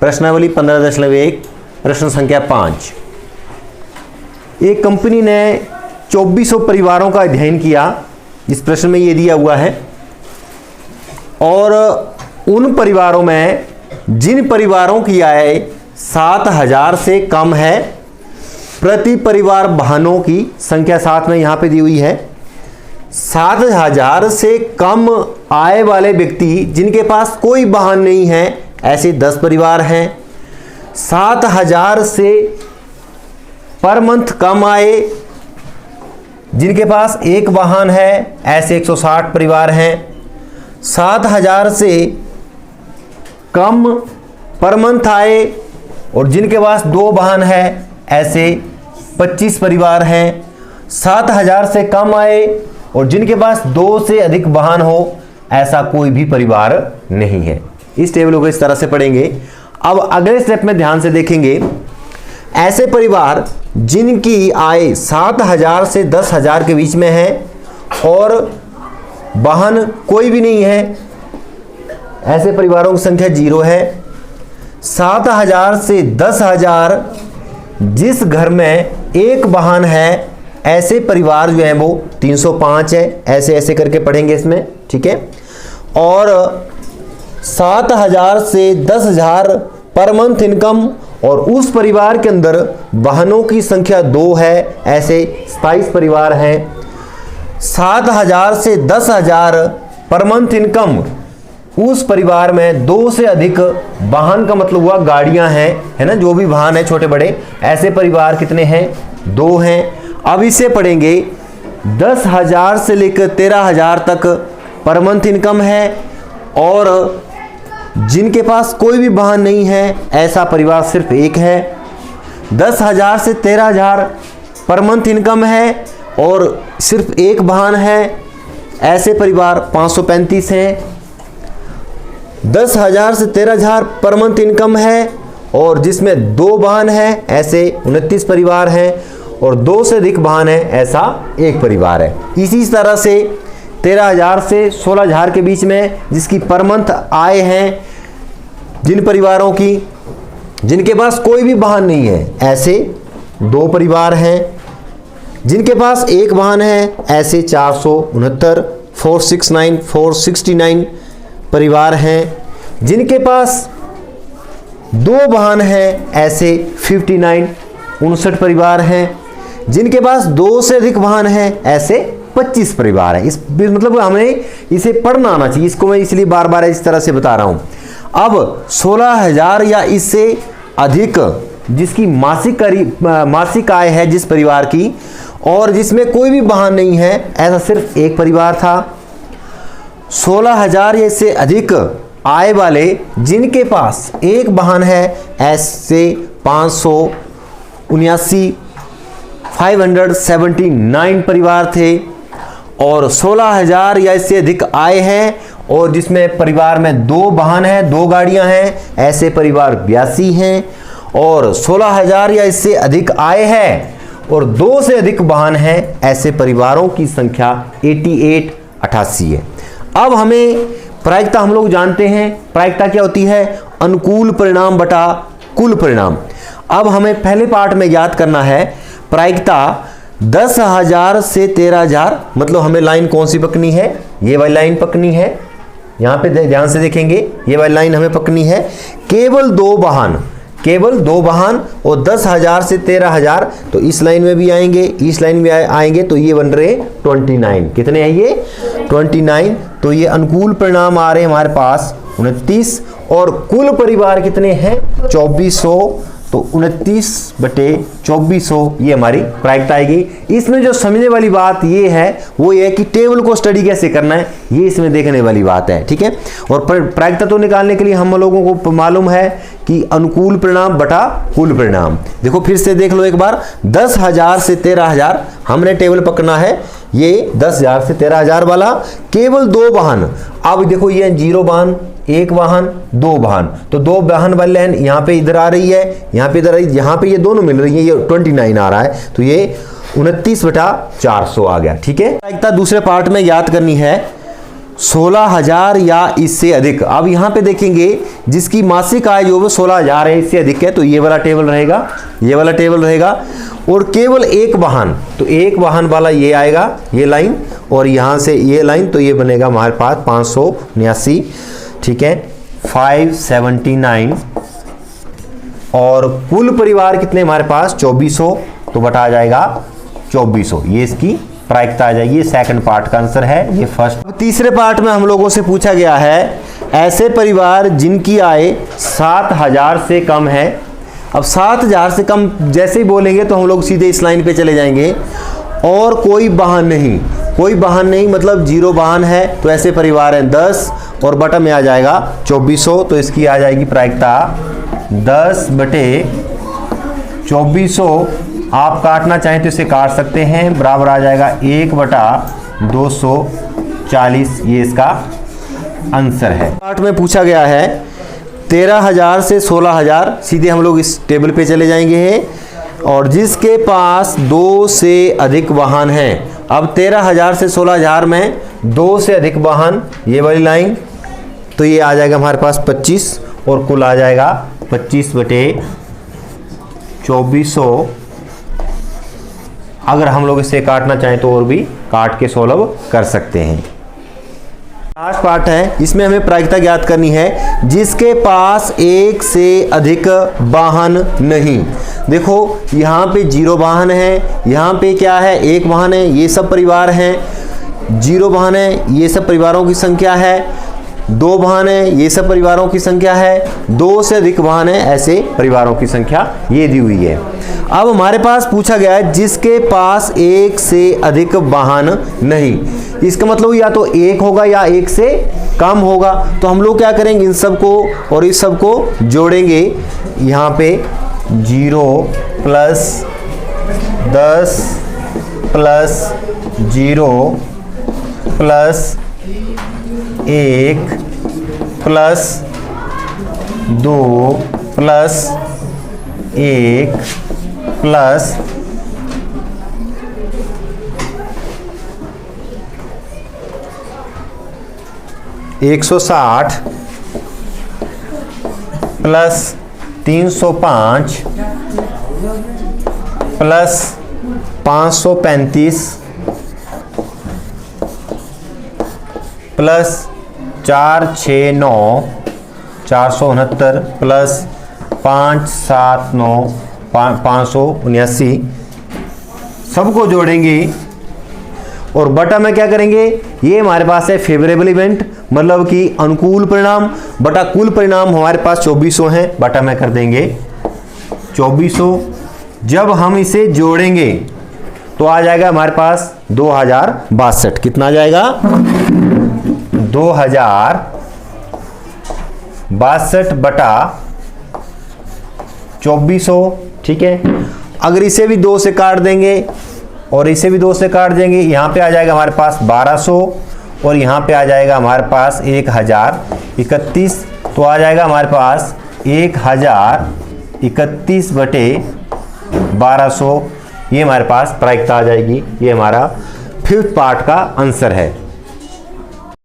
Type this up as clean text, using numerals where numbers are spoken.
प्रश्नावली 15.1 प्रश्न संख्या 5। एक कंपनी ने 2400 परिवारों का अध्ययन किया, इस प्रश्न में ये दिया हुआ है, और उन परिवारों में जिन परिवारों की आय 7000 से कम है, प्रति परिवार वाहनों की संख्या साथ में यहां पे दी हुई है। 7000 से कम आय वाले व्यक्ति जिनके पास कोई वाहन नहीं है, ऐसे 10 परिवार हैं। 7000 से पर मंथ कम आय जिनके पास एक वाहन है, ऐसे 160 परिवार हैं। 7000 से कम पर मंथ आए और जिनके पास 2 वाहन है, ऐसे 25 परिवार हैं। 7000 से कम आए और जिनके पास 2 से अधिक वाहन हो, ऐसा कोई भी परिवार नहीं है। इस टेबल को इस तरह से पढ़ेंगे। अब अगले स्टेप में ध्यान से देखेंगे, ऐसे परिवार जिनकी आय 7000 से 10,000 के बीच में है और वाहन कोई भी नहीं है, ऐसे परिवारों की संख्या 0 है। 7000 से 10,000 जिस घर में एक वाहन है, ऐसे परिवार जो है वो 305 है। ऐसे ऐसे करके पढ़ेंगे इसमें, ठीक है। और 7000 से 10,000 पर मंथ इनकम और उस परिवार के अंदर वाहनों की संख्या 2 है, ऐसे 27 परिवार हैं। 7000 से 10,000 पर मंथ इनकम, उस परिवार में 2 से अधिक वाहन का मतलब हुआ गाड़ियां हैं, है ना, जो भी वाहन है छोटे बड़े, ऐसे परिवार कितने हैं? 2 हैं। अब इसे पढ़ेंगे, 10,000 से लेकर 13,000 तक पर मंथ इनकम है और जिनके पास कोई भी वाहन नहीं है, ऐसा परिवार सिर्फ एक है। 10,000 से 13,000 पर मंथ इनकम है और सिर्फ एक वाहन है, ऐसे परिवार 535 हैं। 10,000 से 13,000 पर मंथ इनकम है और जिसमें 2 वाहन है, ऐसे 29 परिवार हैं और 2 से अधिक वाहन है, ऐसा एक परिवार है। इसी तरह से 13,000 से 16,000 के बीच में जिसकी पर मंथ आय है, जिन परिवारों की जिनके पास कोई भी वाहन नहीं है, ऐसे 2 परिवार हैं। जिनके पास एक वाहन है, ऐसे 469 469 परिवार हैं। जिनके पास 2 वाहन हैं, ऐसे 59 परिवार हैं। जिनके पास 2 से अधिक वाहन हैं, ऐसे 25 परिवार हैं। इस मतलब हमें इसे पढ़ना आना चाहिए, इसको मैं इसलिए बार बार इस तरह से बता रहा हूं। अब 16,000 या इससे अधिक जिसकी मासिक आय है जिस परिवार की, और जिसमें कोई भी वाहन नहीं है, ऐसा सिर्फ एक परिवार था। 16,000 या इससे अधिक आय वाले जिनके पास एक वाहन है, ऐसे 579 परिवार थे। और 16,000 या इससे अधिक आय है और जिसमें परिवार में 2 वाहन है, 2 गाड़ियां हैं, ऐसे परिवार 82 हैं। और 16,000 या इससे अधिक आय है और 2 से अधिक वाहन है, ऐसे परिवारों की संख्या 88 है। अब हमें प्रायिकता हम लोग जानते हैं, प्रायिकता क्या होती है? अनुकूल परिणाम बटा कुल परिणाम। अब हमें पहले पार्ट में याद करना है प्रायिकता 10,000 से 13,000, मतलब हमें लाइन कौन सी पकनी है? ये वाली लाइन पकनी है। यहां पे ध्यान से देखेंगे, ये वाली लाइन हमें पकनी है। केवल 2 वाहन और 10,000 से 13,000, तो इस लाइन में भी आएंगे, इस लाइन में आएंगे, तो ये बन रहे 29। कितने हैं ये? 29। तो ये अनुकूल परिणाम आ रहे हैं हमारे पास 29। और कुल परिवार कितने हैं? 2400। तो 29/2400 ये हमारी प्रायिकता आएगी। इसमें जो समझने वाली बात ये है, वो ये है कि टेबल को स्टडी कैसे करना है, ये इसमें देखने वाली बात है, ठीक है। और प्रायिकता तो निकालने के लिए हम लोगों को मालूम है कि अनुकूल परिणाम बटा कुल परिणाम। देखो फिर से देख लो एक बार, 10,000 से 13,000 हमने टेबल पकड़ना है, ये 10,000 से 13,000 वाला, केवल 2 वाहन। अब देखो ये 0 वाहन, 1 वाहन, 2 वाहन, तो 2 वाहन वाली लाइन यहाँ पे इधर आ रही है, यहाँ पे इधर आ रही है, यहाँ पे ये दोनों मिल रही है, ये 29 आ रहा है, तो ये 29/400 आ गया, ठीक है। प्रायिकता दूसरे पार्ट में याद करनी है 16,000 या इससे अधिक। अब यहाँ पे देखेंगे जिसकी मासिक आय जो वो 16,000 है, इससे अधिक है, तो ये वाला टेबल रहेगा, ये वाला टेबल रहेगा। और केवल एक वाहन, तो एक वाहन वाला ये आएगा, ये लाइन, और यहाँ से ये लाइन, तो ये बनेगा हमारे पास 579, ठीक है, 579। और कुल परिवार कितने हमारे पास 2400, तो बटा आ जाएगा 2400। ये इसकी प्रायिकता आ जाएगी। ये सेकंड पार्ट का आंसर है, ये फर्स्ट। तीसरे पार्ट में हम लोगों से पूछा गया है ऐसे परिवार जिनकी आय 7,000 से कम है। अब 7,000 से कम जैसे ही बोलेंगे तो हम लोग सीधे इस लाइन पे चले जाएंगे। और कोई वाहन नहीं, कोई वाहन नहीं मतलब जीरो वाहन है, तो ऐसे परिवार हैं 10, और बटा में आ जाएगा 2400, तो इसकी आ जाएगी प्रायिकता 10/2400। आप काटना चाहें तो इसे काट सकते हैं, बराबर आ जाएगा 1/240। ये इसका आंसर है। पार्ट में पूछा गया है 13,000 से 16,000, सीधे हम लोग इस टेबल पे चले जाएंगे। और जिसके पास 2 से अधिक वाहन हैं। अब 13,000 से 16,000 में 2 से अधिक वाहन, ये वाली लाइन, तो ये आ जाएगा हमारे पास 25, और कुल आ जाएगा 25/2400। अगर हम लोग इसे काटना चाहें तो और भी काट के सोल्व कर सकते हैं। लास्ट पार्ट है, इसमें हमें प्रायिकता ज्ञात करनी है जिसके पास 1 से अधिक वाहन नहीं। देखो यहाँ पे 0 वाहन है, यहाँ पे क्या है 1 वाहन है, ये सब परिवार हैं। 0 वाहन है, ये सब परिवारों की संख्या है। 2 वाहन है, ये सब परिवारों की संख्या है। 2 से अधिक वाहन है, ऐसे परिवारों की संख्या ये दी हुई है। अब हमारे पास पूछा गया है जिसके पास 1 से अधिक वाहन नहीं। इसका मतलब या तो 1 होगा या 1 से कम होगा। तो हम लोग क्या करेंगे, इन सब को और इस सब को जोड़ेंगे। यहाँ पे 0 + 10 + 0 + 1 + 2 + 1 + 160 + 305 + 535 + 469 469 + 579 579, सबको जोड़ेंगे। और बटा में क्या करेंगे, ये हमारे पास है फेवरेबल इवेंट, मतलब कि अनुकूल परिणाम, बटा कुल परिणाम हमारे पास 2400 हैं, बटा में कर देंगे 2400। जब हम इसे जोड़ेंगे तो आ जाएगा हमारे पास 2062। कितना आ जाएगा 2062 बटा 2400, ठीक है। अगर इसे भी 2 से काट देंगे और इसे भी 2 से काट देंगे, यहाँ पे आ जाएगा हमारे पास 1200, और यहाँ पे आ जाएगा हमारे पास 1031, तो आ जाएगा हमारे पास 1031/1200। ये हमारे पास प्रायिकता आ जाएगी। ये हमारा 5th पार्ट का आंसर है।